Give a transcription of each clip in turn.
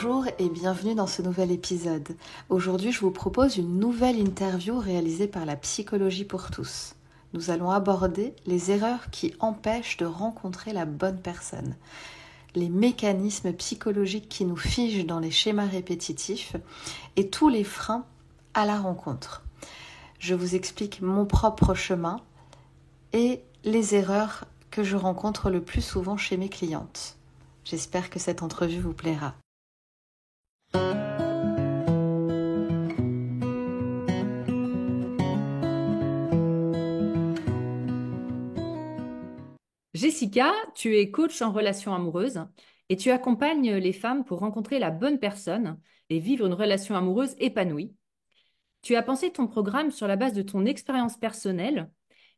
Bonjour et bienvenue dans ce nouvel épisode. Aujourd'hui, je vous propose une nouvelle interview réalisée par la Psychologie pour tous. Nous allons aborder les erreurs qui empêchent de rencontrer la bonne personne, les mécanismes psychologiques qui nous figent dans les schémas répétitifs et tous les freins à la rencontre. Je vous explique mon propre chemin et les erreurs que je rencontre le plus souvent chez mes clientes. J'espère que cette entrevue vous plaira. Jessica, tu es coach en relations amoureuses et tu accompagnes les femmes pour rencontrer la bonne personne et vivre une relation amoureuse épanouie. Tu as pensé ton programme sur la base de ton expérience personnelle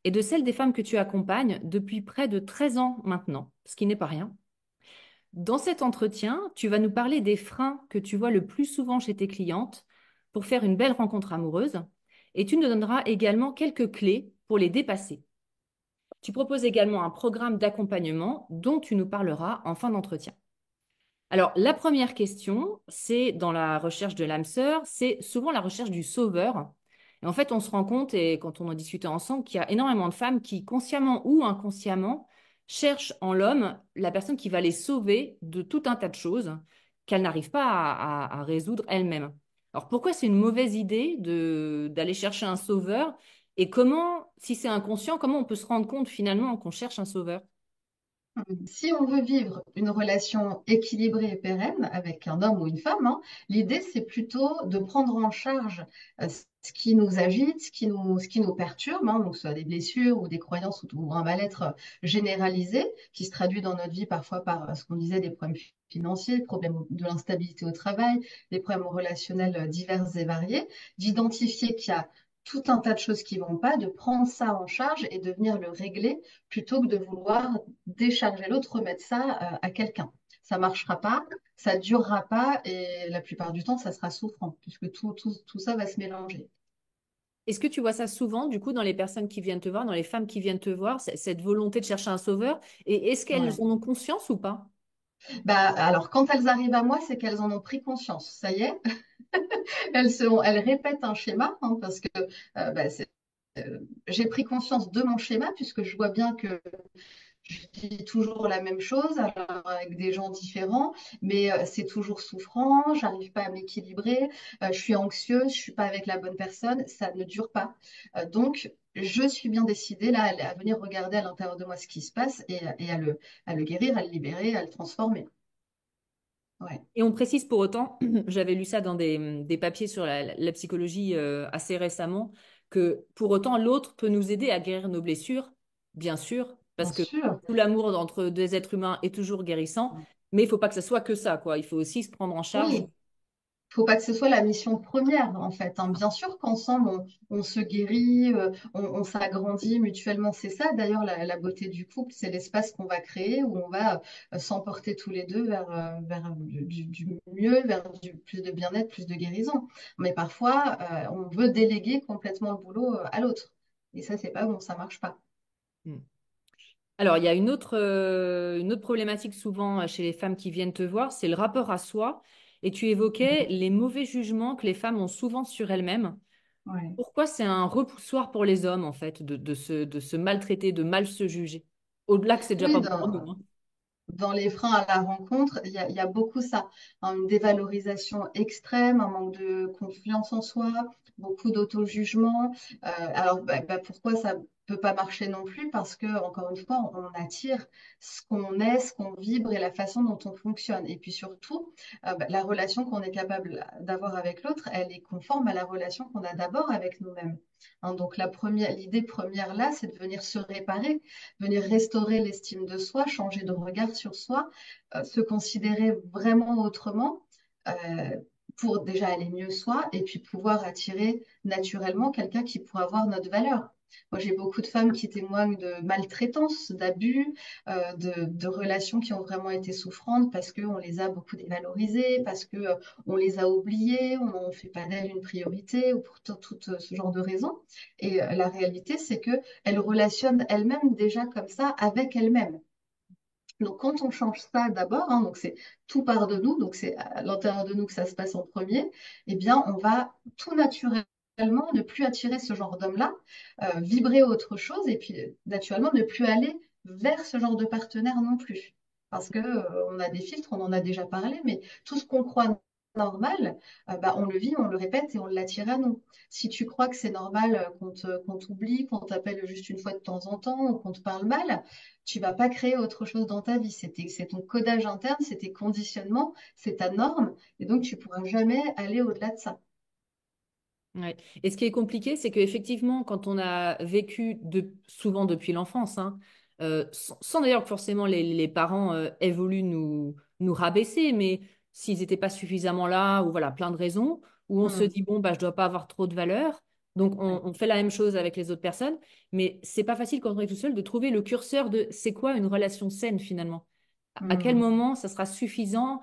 et de celle des femmes que tu accompagnes depuis près de 13 ans maintenant, ce qui n'est pas rien. Dans cet entretien, tu vas nous parler des freins que tu vois le plus souvent chez tes clientes pour faire une belle rencontre amoureuse et tu nous donneras également quelques clés pour les dépasser. Tu proposes également un programme d'accompagnement dont tu nous parleras en fin d'entretien. Alors, la première question, c'est dans la recherche de l'âme sœur, c'est souvent la recherche du sauveur. Et en fait, on se rend compte, et quand on en discutait ensemble, qu'il y a énormément de femmes qui, consciemment ou inconsciemment, cherchent en l'homme la personne qui va les sauver de tout un tas de choses qu'elles n'arrivent pas à résoudre elles-mêmes. Alors, pourquoi c'est une mauvaise idée d'aller chercher un sauveur? Et comment, si c'est inconscient, comment on peut se rendre compte finalement qu'on cherche un sauveur? Si on veut vivre une relation équilibrée et pérenne avec un homme ou une femme, l'idée c'est plutôt de prendre en charge ce qui nous agite, ce qui nous perturbe, donc soit des blessures ou des croyances ou un mal-être généralisé qui se traduit dans notre vie parfois par ce qu'on disait des problèmes financiers, des problèmes de l'instabilité au travail, des problèmes relationnels divers et variés, d'identifier qu'il y a tout un tas de choses qui vont pas, de prendre ça en charge et de venir le régler plutôt que de vouloir décharger l'autre, remettre ça à quelqu'un. Ça marchera pas, ça durera pas et la plupart du temps, ça sera souffrant puisque tout ça va se mélanger. Est-ce que tu vois ça souvent, du coup, dans les personnes qui viennent te voir, dans les femmes qui viennent te voir, cette volonté de chercher un sauveur? Et est-ce qu'elles Ouais. en ont conscience ou pas? Bah, alors, quand elles arrivent à moi, c'est qu'elles en ont pris conscience. Ça y est, elles répètent un schéma parce que j'ai pris conscience de mon schéma puisque je vois bien que je dis toujours la même chose, alors avec des gens différents, mais c'est toujours souffrant, j'arrive pas à m'équilibrer, je suis anxieuse, je suis pas avec la bonne personne, ça ne dure pas. Donc, je suis bien décidée là à venir regarder à l'intérieur de moi ce qui se passe et à le guérir, à le libérer, à le transformer. Ouais. Et on précise pour autant, j'avais lu ça dans des papiers sur la psychologie assez récemment, que pour autant, l'autre peut nous aider à guérir nos blessures, bien sûr, Bien parce que sûr. tout l'amour entre deux êtres humains est toujours guérissant, mais il faut pas que ce soit que ça, quoi. Il faut aussi se prendre en charge. Oui, faut pas que ce soit la mission première, en fait. Bien sûr qu'ensemble, on se guérit, on s'agrandit mutuellement. C'est ça, d'ailleurs, la beauté du couple, c'est l'espace qu'on va créer où on va s'emporter tous les deux vers du mieux, vers plus de bien-être, plus de guérison. Mais parfois, on veut déléguer complètement le boulot à l'autre. Et ça, c'est pas bon, ça marche pas. Hmm. Alors, il y a une autre problématique souvent chez les femmes qui viennent te voir, c'est le rapport à soi. Et tu évoquais les mauvais jugements que les femmes ont souvent sur elles-mêmes. Ouais. Pourquoi c'est un repoussoir pour les hommes, en fait, de se maltraiter, de mal se juger? Au-delà que c'est déjà Oui, pas bon pour nous, hein. dans les freins à la rencontre, il y a beaucoup ça, une dévalorisation extrême, un manque de confiance en soi, beaucoup d'auto-jugement. Alors, pourquoi ça peut pas marcher non plus? Parce que, encore une fois, on attire ce qu'on est, ce qu'on vibre et la façon dont on fonctionne. Et puis surtout, la relation qu'on est capable d'avoir avec l'autre, elle est conforme à la relation qu'on a d'abord avec nous-mêmes. Donc, l'idée première là, c'est de venir se réparer, venir restaurer l'estime de soi, changer de regard sur soi, se considérer vraiment autrement euh, pour déjà aller mieux soi et puis pouvoir attirer naturellement quelqu'un qui pourra avoir notre valeur. Moi, j'ai beaucoup de femmes qui témoignent de maltraitance, d'abus, de relations qui ont vraiment été souffrantes parce qu'on les a beaucoup dévalorisées, parce que on les a oubliées, on ne fait pas d'elles une priorité ou pour tout ce genre de raisons. Et la réalité, c'est que elles relationnent elles-mêmes déjà comme ça avec elles-mêmes. Donc, quand on change ça d'abord, hein, donc c'est tout part de nous, donc c'est à l'intérieur de nous que ça se passe en premier, eh bien, on va tout naturellement ne plus attirer ce genre d'homme-là, vibrer autre chose, et puis naturellement ne plus aller vers ce genre de partenaire non plus. Parce que, on a des filtres, on en a déjà parlé, mais tout ce qu'on croit normal, bah, on le vit, on le répète et on l'attire à nous. Si tu crois que c'est normal qu'on t'oublie, qu'on t'appelle juste une fois de temps en temps, ou qu'on te parle mal, tu vas pas créer autre chose dans ta vie. C'est ton codage interne, c'est tes conditionnements, c'est ta norme, et donc tu pourras jamais aller au-delà de ça. Ouais. Et ce qui est compliqué, c'est qu'effectivement, quand on a vécu souvent depuis l'enfance, hein, sans d'ailleurs que forcément les parents aient voulu nous rabaisser, mais s'ils n'étaient pas suffisamment là, ou voilà, plein de raisons, où on se Hmm. dit, bon, bah, je dois pas avoir trop de valeur, donc Ouais. on fait la même chose avec les autres personnes, mais c'est pas facile quand on est tout seul de trouver le curseur de c'est quoi une relation saine finalement. À quel Hmm. moment ça sera suffisant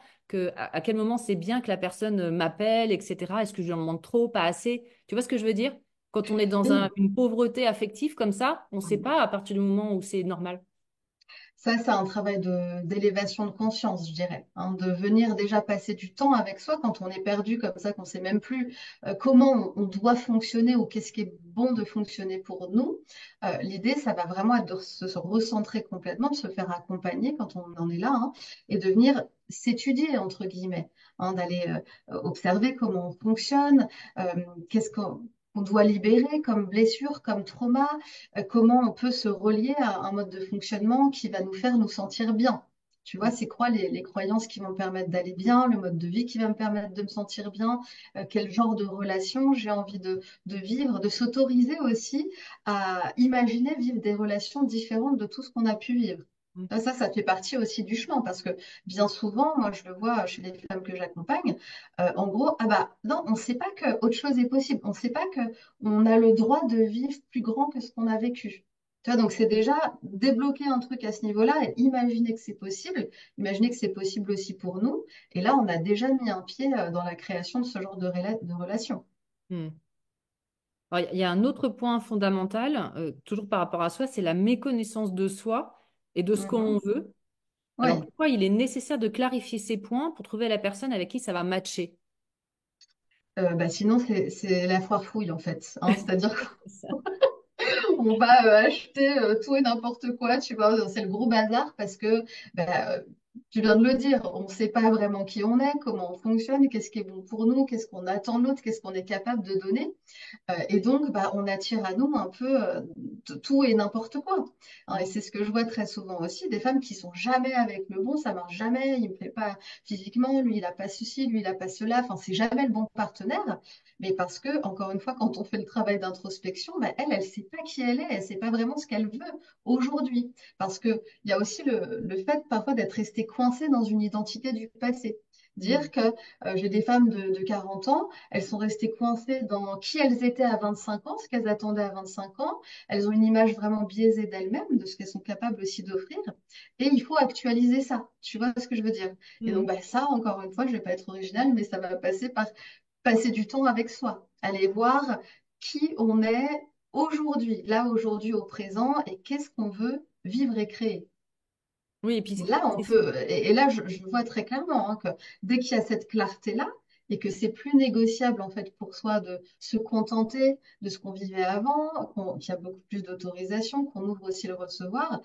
à quel moment c'est bien que la personne m'appelle, etc. Est-ce que je lui en demande trop, pas assez? Tu vois ce que je veux dire? Quand on est dans Oui. une pauvreté affective comme ça, on ne sait pas à partir du moment où c'est normal. Ça, c'est un travail d'élévation de conscience, je dirais, hein, de venir déjà passer du temps avec soi quand on est perdu comme ça, qu'on ne sait même plus comment on doit fonctionner ou qu'est-ce qui est bon de fonctionner pour nous. L'idée, ça va vraiment être de se recentrer complètement, de se faire accompagner quand on en est là, hein, et de venir s'étudier, entre guillemets, hein, d'aller observer comment on fonctionne, euh, qu'est-ce qu'on doit libérer comme blessure, comme trauma, comment on peut se relier à un mode de fonctionnement qui va nous faire nous sentir bien. Tu vois, c'est quoi les croyances qui vont me permettre d'aller bien, le mode de vie qui va me permettre de me sentir bien, quel genre de relation j'ai envie de vivre, de s'autoriser aussi à imaginer vivre des relations différentes de tout ce qu'on a pu vivre. Ça fait partie aussi du chemin parce que bien souvent, moi je le vois chez les femmes que j'accompagne, en gros, ah bah non, on ne sait pas que autre chose est possible, on ne sait pas que on a le droit de vivre plus grand que ce qu'on a vécu. Tu vois, donc c'est déjà débloquer un truc à ce niveau-là et imaginer que c'est possible aussi pour nous. Et là, on a déjà mis un pied dans la création de ce genre de relation. Hmm. Alors, il y a un autre point fondamental, toujours par rapport à soi, c'est la méconnaissance de soi et de ce qu'on Mhm. veut. Alors, Oui. pourquoi il est nécessaire de clarifier ces points pour trouver la personne avec qui ça va matcher? Bah, sinon, c'est la foire fouille, en fait, hein. C'est-à-dire C'est ça. on va acheter tout et n'importe quoi, tu vois, c'est le gros bazar parce que bah, tu viens de le dire, on ne sait pas vraiment qui on est, comment on fonctionne, qu'est-ce qui est bon pour nous, qu'est-ce qu'on attend de l'autre, qu'est-ce qu'on est capable de donner. Et donc, bah, on attire à nous un peu tout et n'importe quoi. Hein, et c'est ce que je vois très souvent aussi, des femmes qui sont jamais avec le bon, ça marche jamais, il me plaît pas physiquement, lui il a pas ceci, lui il a pas cela, enfin c'est jamais le bon partenaire. Mais parce que, encore une fois, quand on fait le travail d'introspection, bah, elle sait pas qui elle est, elle sait pas vraiment ce qu'elle veut aujourd'hui. Parce que il y a aussi le fait parfois d'être resté coincé dans une identité du passé. Hmm. Dire que j'ai des femmes de 40 ans, elles sont restées coincées dans qui elles étaient à 25 ans, ce qu'elles attendaient à 25 ans. Elles ont une image vraiment biaisée d'elles-mêmes, de ce qu'elles sont capables aussi d'offrir. Et il faut actualiser ça. Tu vois ce que je veux dire? Et Hmm. donc, bah, ça, encore une fois, je ne vais pas être originale, mais ça va passer par passer du temps avec soi. Aller voir qui on est aujourd'hui, là, aujourd'hui, au présent, et qu'est-ce qu'on veut vivre et créer. Oui, et puis Et là, on c'est- peut, et là, je vois très clairement hein, que dès qu'il y a cette clarté-là, et que c'est plus négociable en fait pour soi de se contenter de ce qu'on vivait avant, qu'il y a beaucoup plus d'autorisation, qu'on ouvre aussi le recevoir,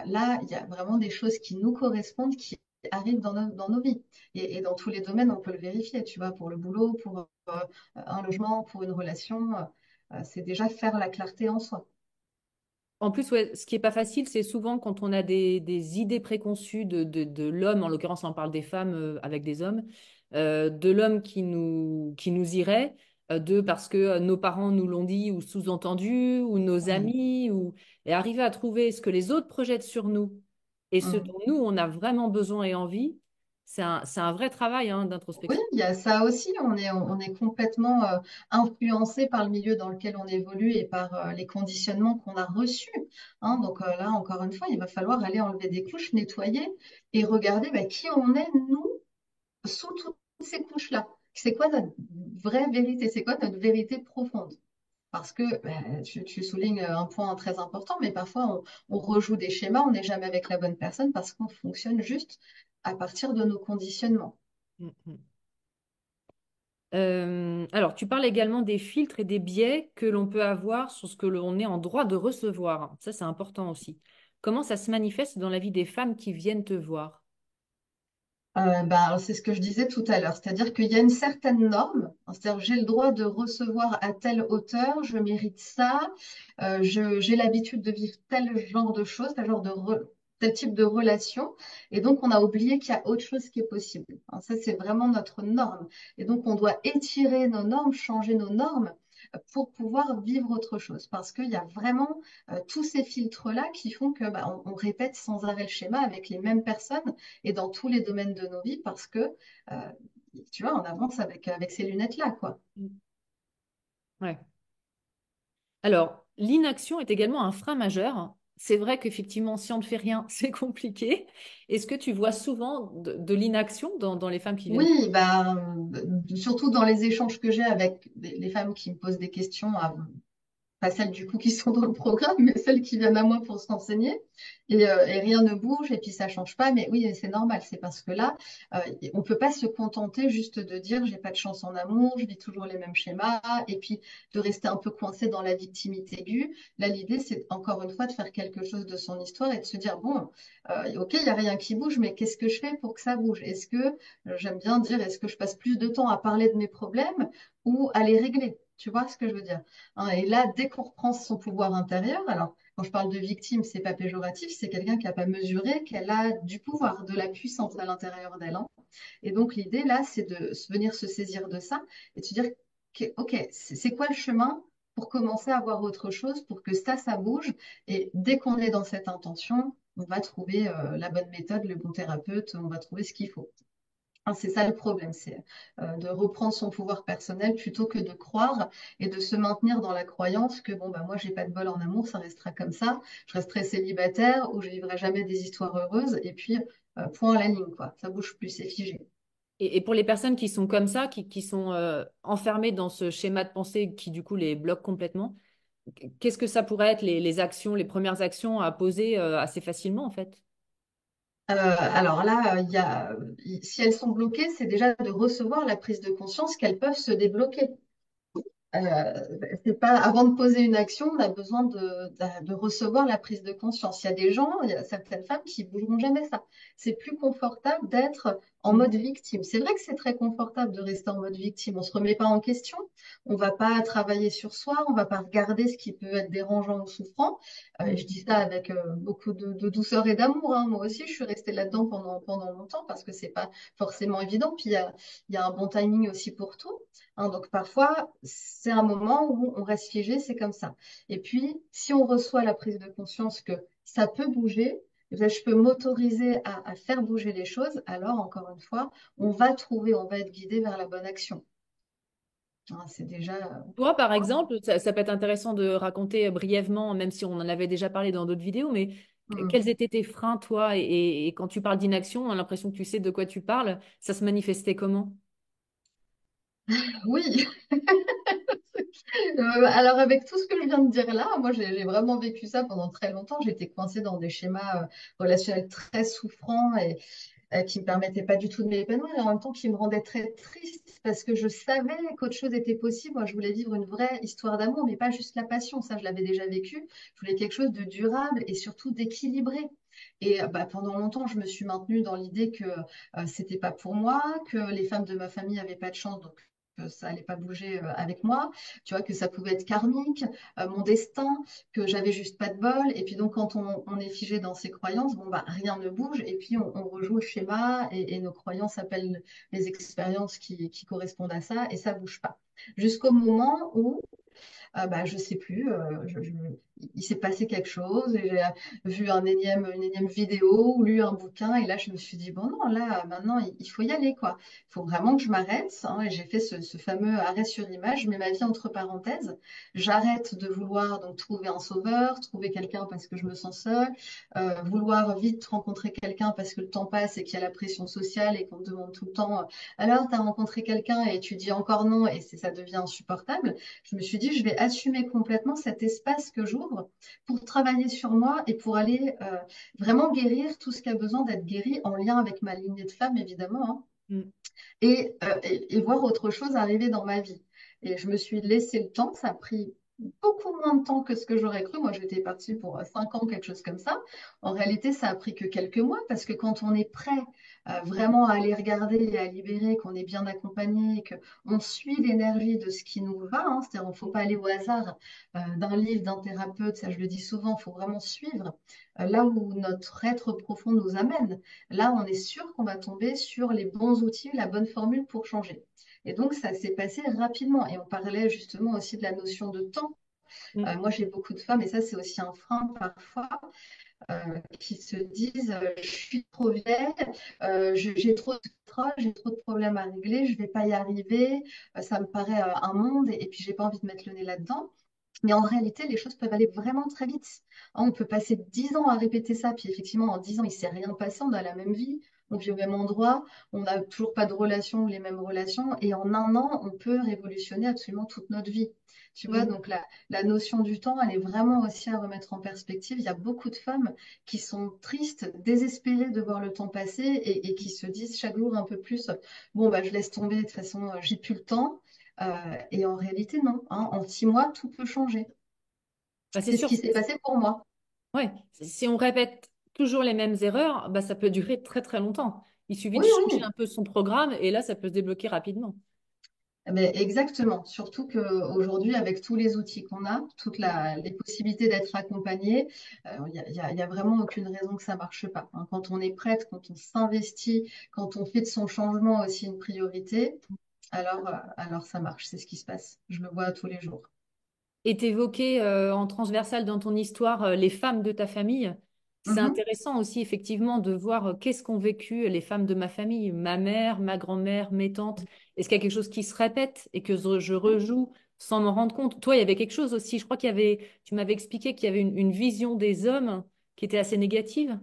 là, il y a vraiment des choses qui nous correspondent, qui arrivent dans nos vies. Et dans tous les domaines, on peut le vérifier, tu vois, pour le boulot, pour un logement, pour une relation, c'est déjà faire la clarté en soi. En plus, ouais, ce qui est pas facile, c'est souvent quand on a des idées préconçues de l'homme, en l'occurrence, on parle des femmes avec des hommes, de l'homme qui nous irait, parce que nos parents nous l'ont dit ou sous-entendu, ou nos Mm, amis, et arriver à trouver ce que les autres projettent sur nous et ce mm. dont nous, on a vraiment besoin et envie, c'est un vrai travail hein, Oui, d'introspection. il y a ça aussi. On est complètement influencé par le milieu dans lequel on évolue et par les conditionnements qu'on a reçus. Hein. Donc là, encore une fois, il va falloir aller enlever des couches, nettoyer et regarder bah, qui on est, nous, sous toutes ces couches-là. C'est quoi notre vraie vérité? C'est quoi notre vérité profonde? Parce que tu soulignes un point très important, mais parfois on rejoue des schémas, on n'est jamais avec la bonne personne parce qu'on fonctionne juste à partir de nos conditionnements. Mhm. Alors, tu parles également des filtres et des biais que l'on peut avoir sur ce que l'on est en droit de recevoir. Ça, c'est important aussi. Comment ça se manifeste dans la vie des femmes qui viennent te voir? Alors, c'est ce que je disais tout à l'heure, c'est-à-dire qu'il y a une certaine norme, hein, c'est-à-dire j'ai le droit de recevoir à telle hauteur, je mérite ça, j'ai l'habitude de vivre tel genre de choses, tel type de relation, et donc on a oublié qu'il y a autre chose qui est possible. Hein, ça, c'est vraiment notre norme, et donc on doit étirer nos normes, changer nos normes pour pouvoir vivre autre chose, parce qu'il y a vraiment tous ces filtres-là qui font que on répète sans arrêt le schéma avec les mêmes personnes et dans tous les domaines de nos vies parce que, euh, tu vois, on avance avec ces lunettes-là, quoi. Ouais. Alors, l'inaction est également un frein majeur. C'est vrai qu'effectivement, si on ne fait rien, c'est compliqué. Est-ce que tu vois souvent de l'inaction dans les femmes qui viennent? Oui, surtout dans les échanges que j'ai avec les femmes qui me posent des questions pas celles du coup qui sont dans le programme, mais celles qui viennent à moi pour se renseigner. Et rien ne bouge, et puis ça change pas. Mais oui, c'est normal, c'est parce que là, euh, on peut pas se contenter juste de dire j'ai pas de chance en amour, je vis toujours les mêmes schémas, et puis de rester un peu coincé dans la victimité aiguë. Là, l'idée, c'est encore une fois de faire quelque chose de son histoire et de se dire bon, ok, il y a rien qui bouge, mais qu'est-ce que je fais pour que ça bouge? Est-ce que j'aime bien dire, est-ce que je passe plus de temps à parler de mes problèmes ou à les régler? Tu vois ce que je veux dire? Hein, et là, dès qu'on reprend son pouvoir intérieur, alors quand je parle de victime, c'est pas péjoratif, c'est quelqu'un qui n'a pas mesuré qu'elle a du pouvoir, de la puissance à l'intérieur d'elle. Hein. Et donc l'idée là, c'est de venir se saisir de ça et de se dire, ok, c'est quoi le chemin pour commencer à voir autre chose, pour que ça bouge. Et dès qu'on est dans cette intention, on va trouver la bonne méthode, le bon thérapeute, on va trouver ce qu'il faut. Hein, c'est ça le problème, c'est de reprendre son pouvoir personnel plutôt que de croire et de se maintenir dans la croyance que bon bah moi j'ai pas de bol en amour, ça restera comme ça, je resterai célibataire ou je vivrai jamais des histoires heureuses et puis point à la ligne quoi, ça bouge plus, c'est figé. Et pour les personnes qui sont comme ça, qui sont enfermées dans ce schéma de pensée qui du coup les bloque complètement, qu'est-ce que ça pourrait être les actions, les premières actions à poser assez facilement en fait? Alors là, si elles sont bloquées, c'est déjà de recevoir la prise de conscience qu'elles peuvent se débloquer. Euh, c'est pas avant de poser une action, on a besoin de recevoir la prise de conscience. Il y a des gens, il y a certaines femmes qui bougeront jamais ça. C'est plus confortable d'être en Mm. mode victime. C'est vrai que c'est très confortable de rester en mode victime. On se remet pas en question. On va pas travailler sur soi. On va pas regarder ce qui peut être dérangeant ou souffrant. Et je dis ça avec beaucoup de douceur et d'amour. Hein. Moi aussi, je suis restée là-dedans pendant longtemps parce que c'est pas forcément évident. Puis il y a un bon timing aussi pour tout. Hein, donc parfois, c'est un moment où on reste figé, c'est comme ça. Et puis, si on reçoit la prise de conscience que ça peut bouger, eh bien, je peux m'autoriser à faire bouger les choses, alors encore une fois, on va être guidé vers la bonne action. Hein, c'est déjà... Toi, par exemple, ça peut être intéressant de raconter brièvement, même si on en avait déjà parlé dans d'autres vidéos, mais Hmm. quels étaient tes freins, toi, et quand tu parles d'inaction, on a l'impression que tu sais de quoi tu parles, ça se manifestait comment? Oui, alors avec tout ce que je viens de dire là, moi j'ai vraiment vécu ça pendant très longtemps. J'étais coincée dans des schémas relationnels très souffrants et qui me permettait pas du tout de m'épanouir et en même temps qui me rendait très triste parce que je savais qu'autre chose était possible. Moi, je voulais vivre une vraie histoire d'amour, mais pas juste la passion. Ça, je l'avais déjà vécu. Je voulais quelque chose de durable et surtout d'équilibré. Et pendant longtemps, je me suis maintenue dans l'idée que c'était pas pour moi, que les femmes de ma famille avaient pas de chance, donc que ça allait pas bouger avec moi. Tu vois, que ça pouvait être karmique, mon destin, que j'avais juste pas de bol. Et puis donc, quand on est figé dans ses croyances, bon, bah, rien ne bouge. Et puis, on rejoue le schéma et nos croyances appellent les expériences qui correspondent à ça et ça bouge pas. Jusqu'au moment où je sais plus, il s'est passé quelque chose, et j'ai vu une énième vidéo ou lu un bouquin, et là je me suis dit, bon non, là maintenant il faut y aller, quoi. Il faut vraiment que je m'arrête, hein, et j'ai fait ce fameux arrêt sur image, je mets ma vie entre parenthèses, j'arrête de vouloir donc trouver un sauveur, trouver quelqu'un parce que je me sens seule, vouloir vite rencontrer quelqu'un parce que le temps passe et qu'il y a la pression sociale et qu'on te demande tout le temps, alors tu as rencontré quelqu'un et tu dis encore non, et ça devient insupportable. Je me suis dit, je vais assumer complètement cet espace que j'ouvre pour travailler sur moi et pour aller vraiment guérir tout ce qui a besoin d'être guéri en lien avec ma lignée de femme, évidemment, hein, Mm. et voir autre chose arriver dans ma vie. Et je me suis laissé le temps, ça a pris beaucoup moins de temps que ce que j'aurais cru. Moi, j'étais partie pour 5 ans, quelque chose comme ça. En réalité, ça a pris que quelques mois parce que quand on est prêt vraiment à aller regarder et à libérer, qu'on est bien accompagné, qu'on suit l'énergie de ce qui nous va, hein, c'est-à-dire qu'il ne faut pas aller au hasard d'un livre, d'un thérapeute, ça je le dis souvent, il faut vraiment suivre là où notre être profond nous amène. Là, on est sûr qu'on va tomber sur les bons outils, la bonne formule pour changer. Et donc, ça s'est passé rapidement. Et on parlait justement aussi de la notion de temps. Mm. Moi, j'ai beaucoup de femmes, et ça, c'est aussi un frein parfois, qui se disent je suis trop vieille, j'ai trop de stress, j'ai trop de problèmes à régler, je ne vais pas y arriver, ça me paraît un monde, et puis, j'ai pas envie de mettre le nez là-dedans. Mais en réalité, les choses peuvent aller vraiment très vite. Hein, on peut passer 10 ans à répéter ça, puis effectivement, en 10 ans, il ne s'est rien passé, on a la même vie, on vit au même endroit, on n'a toujours pas de relations ou les mêmes relations, et en un an, on peut révolutionner absolument toute notre vie. Tu vois, Mm. donc la notion du temps, elle est vraiment aussi à remettre en perspective. Il y a beaucoup de femmes qui sont tristes, désespérées de voir le temps passer et qui se disent chaque jour un peu plus, bon, bah, je laisse tomber, de toute façon, j'ai plus le temps. Et en réalité, non, hein. En 6 mois, tout peut changer. Bah, c'est C'est ce sûr. qui s'est passé pour moi. Ouais. Si on répète toujours les mêmes erreurs, bah, ça peut durer très très longtemps. Il suffit de Oui, changer un oui, peu son programme et là, ça peut se débloquer rapidement. mais exactement. Surtout qu'aujourd'hui, avec tous les outils qu'on a, les possibilités d'être accompagné, il y a vraiment aucune raison que ça marche pas, hein. Quand on est prête, quand on s'investit, quand on fait de son changement aussi une priorité, alors ça marche. C'est ce qui se passe. Je le vois tous les jours. Et t'évoquais en transversal dans ton histoire les femmes de ta famille. C'est Mhm. intéressant aussi effectivement de voir qu'est-ce qu'ont vécu les femmes de ma famille, ma mère, ma grand-mère, mes tantes. Est-ce qu'il y a quelque chose qui se répète et que je rejoue sans m'en rendre compte? Toi, il y avait quelque chose aussi. Je crois qu'il y avait, tu m'avais expliqué qu'il y avait une vision des hommes qui était assez négative.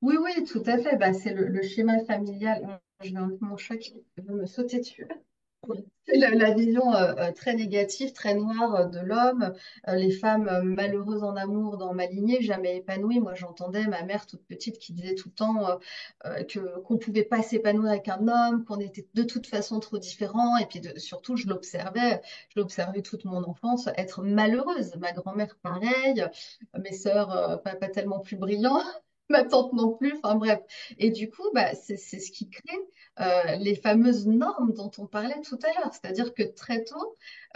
Oui, oui, tout à fait. Bah, c'est le schéma familial. Je vais enlever mon chat qui veut me sauter dessus. C'est la vision très négative, très noire de l'homme, les femmes malheureuses en amour dans ma lignée, jamais épanouies. Moi, j'entendais ma mère toute petite qui disait tout le temps qu'on ne pouvait pas s'épanouir avec un homme, qu'on était de toute façon trop différents. Et puis surtout, je l'observais toute mon enfance être malheureuse. Ma grand-mère, pareil, mes sœurs, pas tellement plus brillantes. Ma tante non plus, enfin bref. Et du coup, bah, c'est ce qui crée les fameuses normes dont on parlait tout à l'heure. C'est-à-dire que très tôt,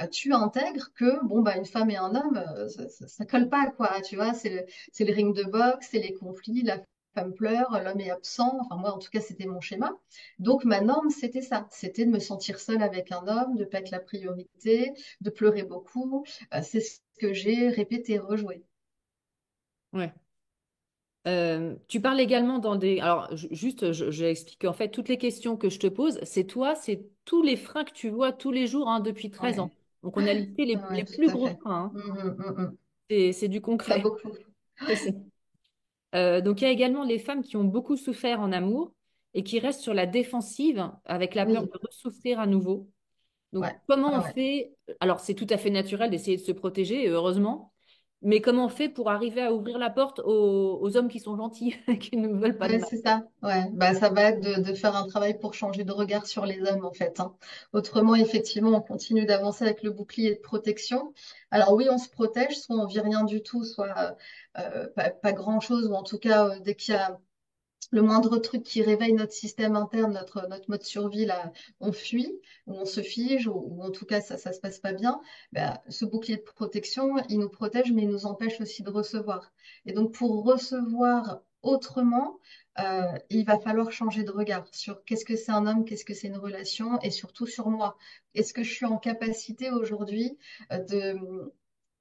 tu intègres que bon, bah, une femme et un homme, ça colle pas, quoi. Tu vois, c'est le ring de boxe, c'est les conflits, la femme pleure, l'homme est absent. Enfin, moi, en tout cas, c'était mon schéma. Donc, ma norme, c'était ça. C'était de me sentir seule avec un homme, de pas être la priorité, de pleurer beaucoup. C'est ce que j'ai répété, rejoué. Ouais. Tu parles également dans des... Alors, juste, je explique qu'en fait, toutes les questions que je te pose, c'est toi, c'est tous les freins que tu vois tous les jours hein, depuis 13 ans. Ouais, Donc, on a listé les ouais, plus tout à gros fait. freins. Hein. Mm. C'est du Pas concret. beaucoup. Je sais. Donc, il y a également les femmes qui ont beaucoup souffert en amour et qui restent sur la défensive avec la peur Oui, de ressouffrir à nouveau. Donc, ouais, comment ouais, on ouais. fait? Alors, c'est tout à fait naturel d'essayer de se protéger, et heureusement. Mais comment on fait pour arriver à ouvrir la porte aux hommes qui sont gentils, qui ne veulent pas de Ouais, mal? c'est ça. Ouais. Bah, ça va être de faire un travail pour changer de regard sur les hommes, en fait, hein. Autrement, effectivement, on continue d'avancer avec le bouclier de protection. Alors oui, on se protège, soit on vit rien du tout, soit pas grand-chose, ou en tout cas, dès qu'il y a le moindre truc qui réveille notre système interne, notre mode survie, là, on fuit, ou on se fige, ou en tout cas, ça se passe pas bien. Ben, ce bouclier de protection, il nous protège, mais il nous empêche aussi de recevoir. Et donc, pour recevoir autrement, il va falloir changer de regard sur qu'est-ce que c'est un homme, qu'est-ce que c'est une relation, et surtout sur moi. Est-ce que je suis en capacité aujourd'hui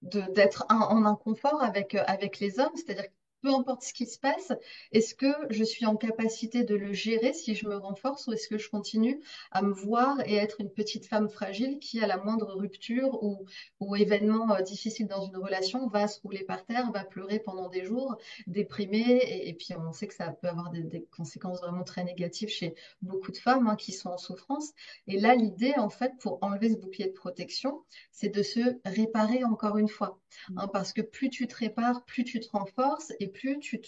d'être en inconfort avec les hommes, c'est-à-dire peu importe ce qui se passe, est-ce que je suis en capacité de le gérer si je me renforce ou est-ce que je continue à me voir et être une petite femme fragile qui, à la moindre rupture ou événement difficile dans une relation, va se rouler par terre, va pleurer pendant des jours, déprimée, et puis on sait que ça peut avoir des conséquences vraiment très négatives chez beaucoup de femmes qui sont en souffrance. Et là, l'idée, en fait, pour enlever ce bouclier de protection, c'est de se réparer encore une fois. Parce que plus tu te répares, plus tu te renforces et plus tu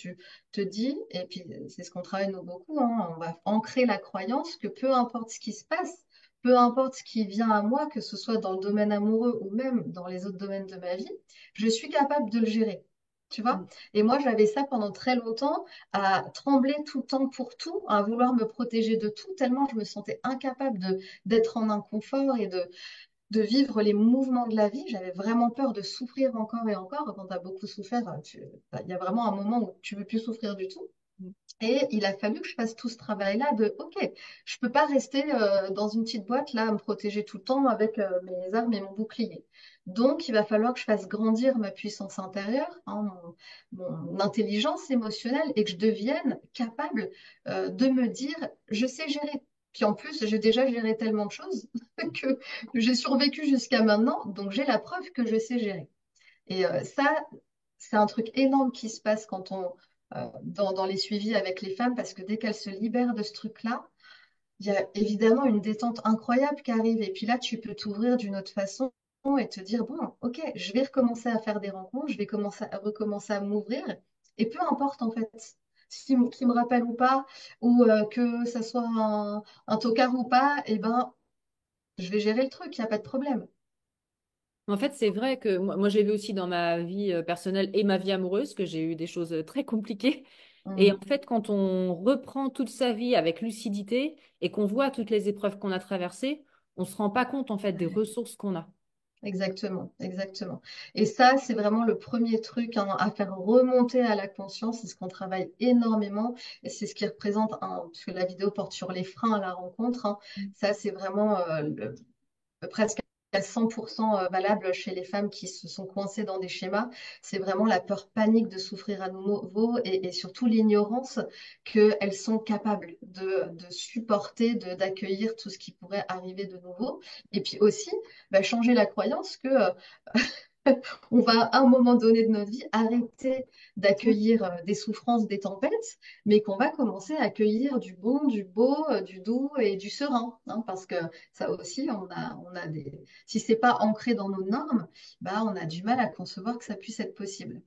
te dis, et puis c'est ce qu'on travaille nous beaucoup, on va ancrer la croyance que peu importe ce qui se passe, peu importe ce qui vient à moi, que ce soit dans le domaine amoureux ou même dans les autres domaines de ma vie, je suis capable de le gérer. Tu vois? Mm. Et moi, j'avais ça pendant très longtemps, à trembler tout le temps pour tout, à vouloir me protéger de tout, tellement je me sentais incapable d'être en inconfort et de vivre les mouvements de la vie. J'avais vraiment peur de souffrir encore et encore. Quand tu as beaucoup souffert, il y a vraiment un moment où tu veux plus souffrir du tout. Et il a fallu que je fasse tout ce travail-là de, OK, je peux pas rester dans une petite boîte là à me protéger tout le temps avec mes armes et mon bouclier. Donc, il va falloir que je fasse grandir ma puissance intérieure, mon intelligence émotionnelle et que je devienne capable de me dire, je sais gérer. Puis en plus, j'ai déjà géré tellement de choses que j'ai survécu jusqu'à maintenant, donc j'ai la preuve que je sais gérer. Et ça, c'est un truc énorme qui se passe quand dans les suivis avec les femmes, parce que dès qu'elles se libèrent de ce truc-là, il y a évidemment une détente incroyable qui arrive. Et puis là, tu peux t'ouvrir d'une autre façon et te dire, bon, ok, je vais recommencer à faire des rencontres, je vais recommencer à m'ouvrir. Et peu importe, en fait, qui me rappelle ou pas, ou que ça soit un tocard ou pas, eh ben, je vais gérer le truc, il n'y a pas de problème. En fait, c'est vrai que moi j'ai vu aussi dans ma vie personnelle et ma vie amoureuse que j'ai eu des choses très compliquées. Et en Mm. fait, quand on reprend toute sa vie avec lucidité et qu'on voit toutes les épreuves qu'on a traversées, on se rend pas compte en fait des ressources qu'on a. Exactement, exactement. Et ça, c'est vraiment le premier truc à faire remonter à la conscience. C'est ce qu'on travaille énormément et c'est ce qui représente, parce que la vidéo porte sur les freins à la rencontre. Ça, c'est vraiment presque à 100% valable chez les femmes qui se sont coincées dans des schémas. C'est vraiment la peur panique de souffrir à nouveau et surtout l'ignorance qu'elles sont capables de supporter, d'accueillir tout ce qui pourrait arriver de nouveau. Et puis aussi, changer la croyance que on va à un moment donné de notre vie arrêter d'accueillir des souffrances, des tempêtes, mais qu'on va commencer à accueillir du bon, du beau, du doux et du serein, parce que ça aussi, on a des. Si c'est pas ancré dans nos normes, on a du mal à concevoir que ça puisse être possible.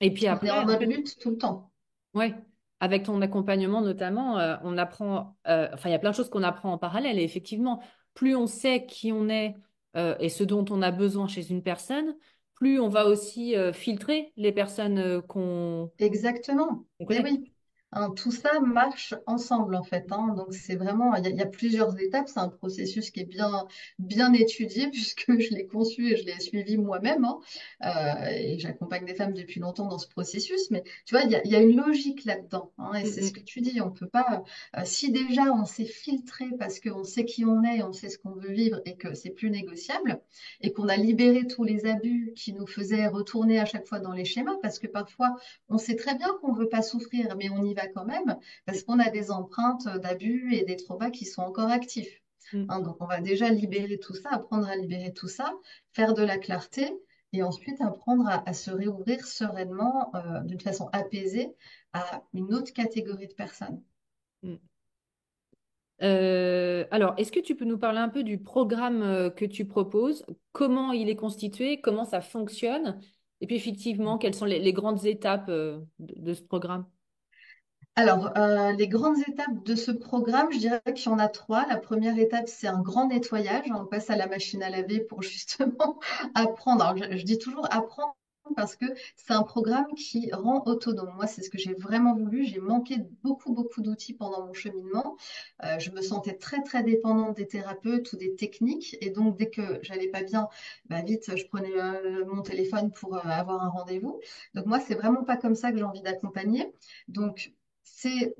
Et puis On est en après, en mode fait, lutte tout le temps. ouais, avec ton accompagnement notamment, on apprend, enfin, il y a plein de choses qu'on apprend en parallèle. Et effectivement, plus on sait qui on est et ce dont on a besoin chez une personne, plus on va aussi filtrer les personnes Exactement. qu'on Eh connaît. oui. Tout ça marche ensemble en fait. Donc c'est vraiment, il y a plusieurs étapes. C'est un processus qui est bien, bien étudié puisque je l'ai conçu et je l'ai suivi moi-même. Et j'accompagne des femmes depuis longtemps dans ce processus. Mais tu vois, il y a une logique là-dedans. Et c'est ce que Mm, tu dis. On peut pas. Si déjà on s'est filtré parce qu'on sait qui on est, on sait ce qu'on veut vivre et que c'est plus négociable, et qu'on a libéré tous les abus qui nous faisaient retourner à chaque fois dans les schémas, parce que parfois on sait très bien qu'on ne veut pas souffrir, mais on y va quand même parce qu'on a des empreintes d'abus et des traumas qui sont encore actifs. mm, mm. Donc, on va déjà libérer tout ça, apprendre à libérer tout ça, faire de la clarté et ensuite apprendre à se réouvrir sereinement, d'une façon apaisée, à une autre catégorie de personnes. Mm. Alors, est-ce que tu peux nous parler un peu du programme que tu proposes, comment il est constitué, comment ça fonctionne, et puis effectivement, quelles sont les grandes étapes de ce programme? Alors, les grandes étapes de ce programme, je dirais qu'il y en a trois. La première étape, c'est un grand nettoyage. On passe à la machine à laver pour justement apprendre. Alors, je dis toujours apprendre parce que c'est un programme qui rend autonome. Moi, c'est ce que j'ai vraiment voulu. J'ai manqué de beaucoup, beaucoup d'outils pendant mon cheminement. Je me sentais très, très dépendante des thérapeutes ou des techniques. Et donc, dès que j'allais pas bien, vite, je prenais mon téléphone pour avoir un rendez-vous. Donc, moi, c'est vraiment pas comme ça que j'ai envie d'accompagner. Donc, c'est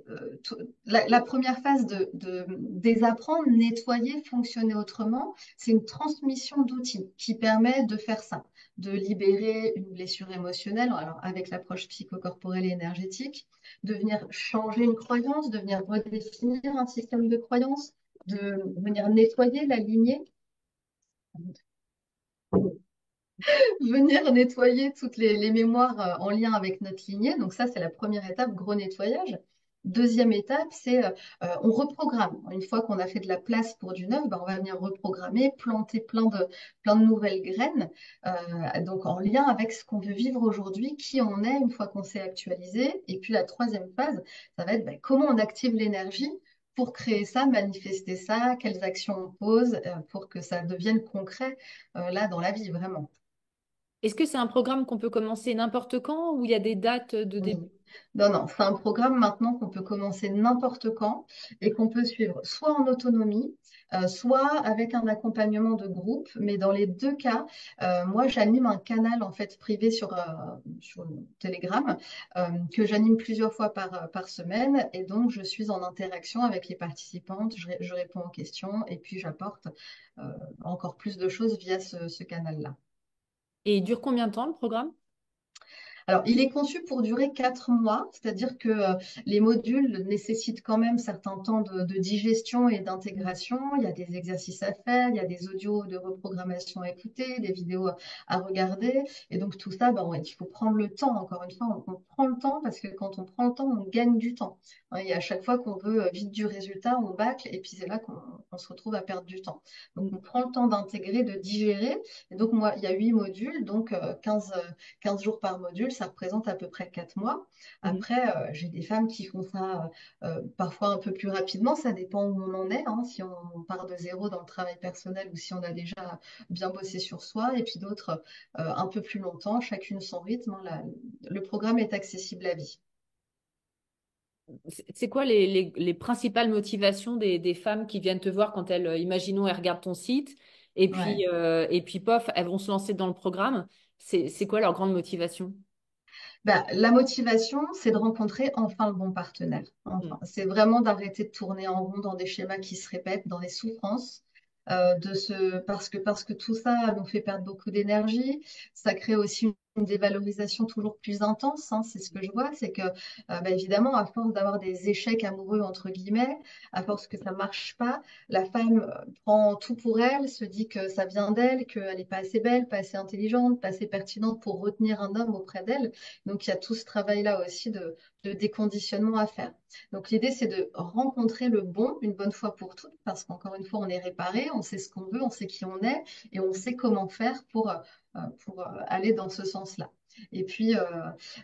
la première phase de désapprendre, nettoyer, fonctionner autrement. C'est une transmission d'outils qui permet de faire ça, de libérer une blessure émotionnelle, alors avec l'approche psychocorporelle et énergétique, de venir changer une croyance, de venir redéfinir un système de croyance, de venir nettoyer la lignée, venir nettoyer toutes les mémoires en lien avec notre lignée. Donc ça, c'est la première étape, gros nettoyage. Deuxième étape, c'est on reprogramme. Une fois qu'on a fait de la place pour du neuf, ben, on va venir reprogrammer, planter plein de nouvelles graines, donc en lien avec ce qu'on veut vivre aujourd'hui, qui on est une fois qu'on s'est actualisé. Et puis la troisième phase, ça va être ben, comment on active l'énergie pour créer ça, manifester ça, quelles actions on pose pour que ça devienne concret là dans la vie, vraiment. Est-ce que c'est un programme qu'on peut commencer n'importe quand ou il y a des dates de Oui. début? Non, non, c'est un programme maintenant qu'on peut commencer n'importe quand et qu'on peut suivre soit en autonomie, soit avec un accompagnement de groupe. Mais dans les deux cas, moi, j'anime un canal en fait privé sur Telegram que j'anime plusieurs fois par semaine. Et donc, je suis en interaction avec les participantes, je réponds aux questions et puis j'apporte euh, encore plus de choses via ce canal-là. Et il dure combien de temps le programme? Alors, il est conçu pour durer 4 mois, c'est-à-dire que les modules nécessitent quand même certains temps de digestion et d'intégration. Il y a des exercices à faire, il y a des audios de reprogrammation à écouter, des vidéos à regarder. Et donc, tout ça, ben, ouais, il faut prendre le temps. Encore une fois, on prend le temps parce que quand on prend le temps, on gagne du temps. Hein, et à chaque fois qu'on veut vite du résultat, on bâcle et puis c'est là qu'on se retrouve à perdre du temps. Donc, on prend le temps d'intégrer, de digérer. Et donc, moi, il y a 8 modules, donc 15 jours par module, ça représente à peu près 4 mois. Mhm. Après, j'ai des femmes qui font ça parfois un peu plus rapidement, ça dépend où on en est, hein, si on part de zéro dans le travail personnel ou si on a déjà bien bossé sur soi, et puis d'autres un peu plus longtemps, chacune son rythme, hein. Le programme est accessible à vie. C'est quoi les principales motivations des femmes qui viennent te voir quand elles, imaginons, elles regardent ton site Ouais. et puis pof, elles vont se lancer dans le programme. C'est quoi leur grande motivation? Bah, la motivation, c'est de rencontrer enfin le bon partenaire. Enfin, c'est vraiment d'arrêter de tourner en rond dans des schémas qui se répètent, dans des souffrances, parce que tout ça nous fait perdre beaucoup d'énergie. Ça crée aussi une dévalorisation toujours plus intense, hein. C'est ce que je vois, c'est que bah, évidemment, à force d'avoir des échecs amoureux entre guillemets, à force que ça marche pas, la femme prend tout pour elle, se dit que ça vient d'elle, qu'elle n'est pas assez belle, pas assez intelligente, pas assez pertinente pour retenir un homme auprès d'elle. Donc, il y a tout ce travail-là aussi de déconditionnement à faire. Donc, l'idée, c'est de rencontrer le bon une bonne fois pour toutes, parce qu'encore une fois, on est réparé, on sait ce qu'on veut, on sait qui on est, et on sait comment faire pour aller dans ce sens-là. Et puis,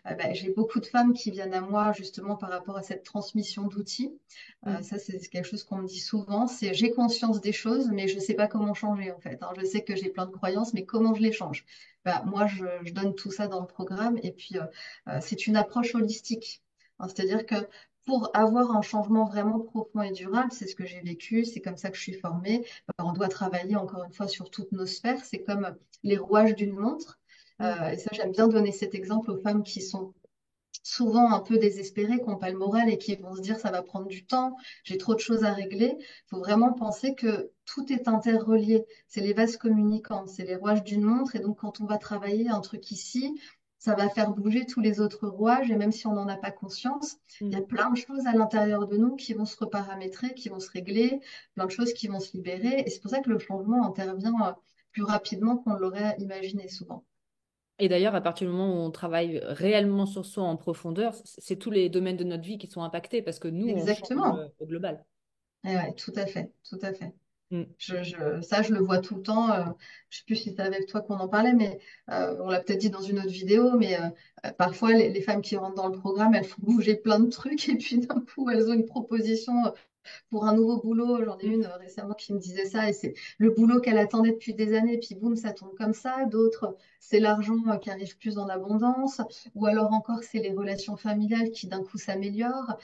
bah, j'ai beaucoup de femmes qui viennent à moi justement par rapport à cette transmission d'outils. Mm. Ça, c'est quelque chose qu'on me dit souvent, c'est j'ai conscience des choses, mais je ne sais pas comment changer en fait, hein. Je sais que j'ai plein de croyances, mais comment je les change? Bah, moi, je donne tout ça dans le programme et puis c'est une approche holistique, hein. C'est-à-dire que pour avoir un changement vraiment profond et durable, c'est ce que j'ai vécu, c'est comme ça que je suis formée. On doit travailler encore une fois sur toutes nos sphères. C'est comme les rouages d'une montre. Mm. Et ça, j'aime bien donner cet exemple aux femmes qui sont souvent un peu désespérées, qui n'ont pas le moral et qui vont se dire ça va prendre du temps, j'ai trop de choses à régler. Il faut vraiment penser que tout est interrelié. C'est les vases communicants, c'est les rouages d'une montre. Et donc, quand on va travailler un truc ici, ça va faire bouger tous les autres rouages. Et même si on n'en a pas conscience, il y a Mm. plein de choses à l'intérieur de nous qui vont se reparamétrer, qui vont se régler, plein de choses qui vont se libérer. Et c'est pour ça que le changement intervient plus rapidement qu'on l'aurait imaginé souvent. Et d'ailleurs, à partir du moment où on travaille réellement sur soi en profondeur, c'est tous les domaines de notre vie qui sont impactés parce que nous, on change Exactement. au global. Ouais, tout à fait, tout à fait. Mm. Ça, je le vois tout le temps. Je sais plus si c'est avec toi qu'on en parlait, mais on l'a peut-être dit dans une autre vidéo, mais parfois les femmes qui rentrent dans le programme, elles font bouger plein de trucs et puis d'un coup, elles ont une proposition pour un nouveau boulot. J'en ai Mm. une récemment qui me disait ça et c'est le boulot qu'elle attendait depuis des années, puis boum, ça tombe comme ça. D'autres, c'est l'argent qui arrive plus en abondance, ou alors encore, c'est les relations familiales qui d'un coup s'améliorent.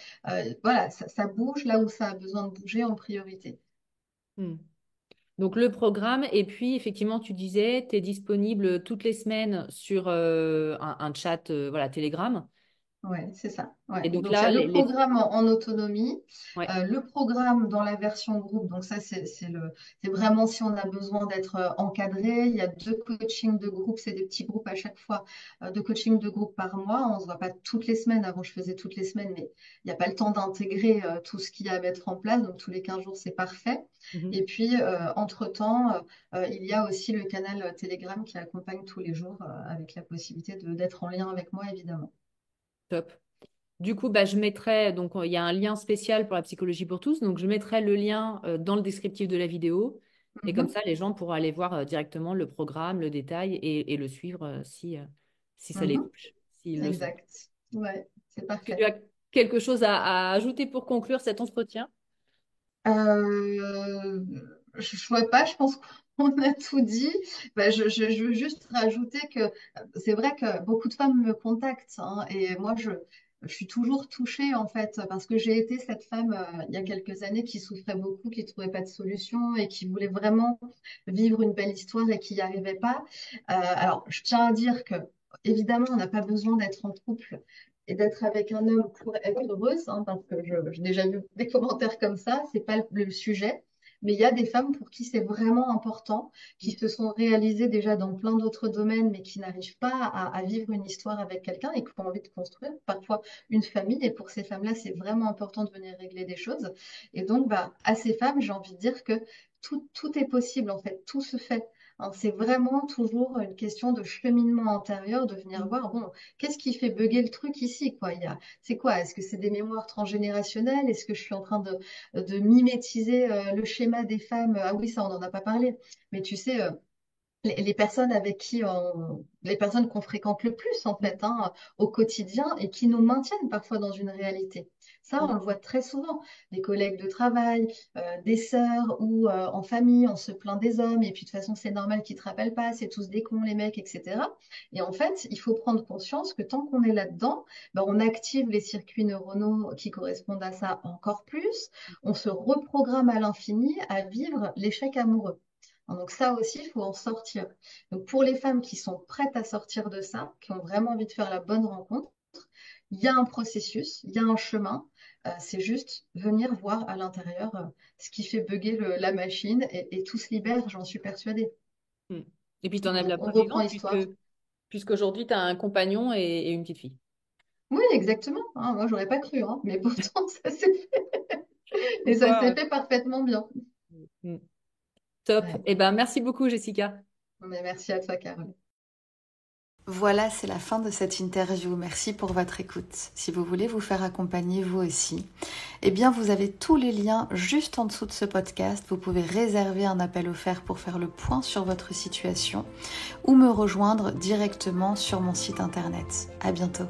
Voilà, ça bouge là où ça a besoin de bouger en priorité. Mm. Donc le programme, et puis effectivement, tu disais, tu es disponible toutes les semaines sur un chat voilà, Telegram. Ouais, c'est ça. Ouais. Et donc Donc, il y là, a le programme en autonomie, ouais. le programme dans la version groupe. Donc, ça, c'est vraiment si on a besoin d'être encadré. Il y a 2 coachings de groupe, c'est des petits groupes à chaque fois, 2 coachings de groupe par mois. On ne se voit pas toutes les semaines. Avant, je faisais toutes les semaines, mais il n'y a pas le temps d'intégrer tout ce qu'il y a à mettre en place. Donc, tous les 15 jours, c'est parfait. Mhm. Et puis, entre-temps, il y a aussi le canal Telegram qui accompagne tous les jours avec la possibilité d'être en lien avec moi, évidemment. Top. Du coup, bah, je mettrai, donc il y a un lien spécial pour la psychologie pour tous, donc je mettrai le lien dans le descriptif de la vidéo, et comme Mhm. ça, les gens pourront aller voir directement le programme, le détail, et le suivre si ça les Mhm. touche, s'ils le souhaitent. Exact. Ouais, c'est Est-ce que tu parfait. as quelque chose à ajouter pour conclure cet entretien? Euh, je ne vois pas, je pense qu'on a tout dit. Bah, je veux juste rajouter que c'est vrai que beaucoup de femmes me contactent, hein, et moi, je suis toujours touchée en fait, parce que j'ai été cette femme il y a quelques années qui souffrait beaucoup, qui ne trouvait pas de solution et qui voulait vraiment vivre une belle histoire et qui n'y arrivait pas. Alors, je tiens à dire que évidemment, on n'a pas besoin d'être en couple et d'être avec un homme pour être heureuse, hein, parce que j'ai déjà vu des commentaires comme ça, c'est pas le sujet. Mais il y a des femmes pour qui c'est vraiment important, qui se sont réalisées déjà dans plein d'autres domaines, mais qui n'arrivent pas à vivre une histoire avec quelqu'un et qui ont envie de construire parfois une famille. Et pour ces femmes-là, c'est vraiment important de venir régler des choses. Et donc, bah, à ces femmes, j'ai envie de dire que tout est possible, en fait, tout se fait. Hein, c'est vraiment toujours une question de cheminement intérieur, de venir voir, bon, qu'est-ce qui fait bugger le truc ici, quoi? C'est quoi? Est-ce que c'est des mémoires transgénérationnelles? Est-ce que je suis en train de mimétiser le schéma des femmes? Ah oui, ça, on n'en a pas parlé. Mais tu sais, les personnes avec qui les personnes qu'on fréquente le plus en fait, hein, au quotidien et qui nous maintiennent parfois dans une réalité. Ça, on le voit très souvent. Des collègues de travail, des sœurs ou en famille, on se plaint des hommes et puis de toute façon, c'est normal qu'ils te rappellent pas, c'est tous des cons les mecs, etc. Et en fait, il faut prendre conscience que tant qu'on est là-dedans, ben, on active les circuits neuronaux qui correspondent à ça encore plus. On se reprogramme à l'infini à vivre l'échec amoureux. Donc ça aussi, il faut en sortir. Donc pour les femmes qui sont prêtes à sortir de ça, qui ont vraiment envie de faire la bonne rencontre, il y a un processus, il y a un chemin. C'est juste venir voir à l'intérieur ce qui fait bugger la machine et tout se libère, j'en suis persuadée. Mm. Et puis, tu en as de la On preuve reprend vivante, histoire. puisqu'aujourd'hui, tu as un compagnon et une petite fille. Oui, exactement. Hein, moi, j'aurais pas cru, hein, mais pourtant, ça s'est fait. Et Comme ça quoi, s'est fait parfaitement bien. mm. Top. Ouais. Eh ben, merci beaucoup, Jessica. Mais merci à toi, Carole. Voilà, c'est la fin de cette interview. Merci pour votre écoute. Si vous voulez vous faire accompagner vous aussi, eh bien vous avez tous les liens juste en dessous de ce podcast. Vous pouvez réserver un appel offert pour faire le point sur votre situation ou me rejoindre directement sur mon site internet. À bientôt.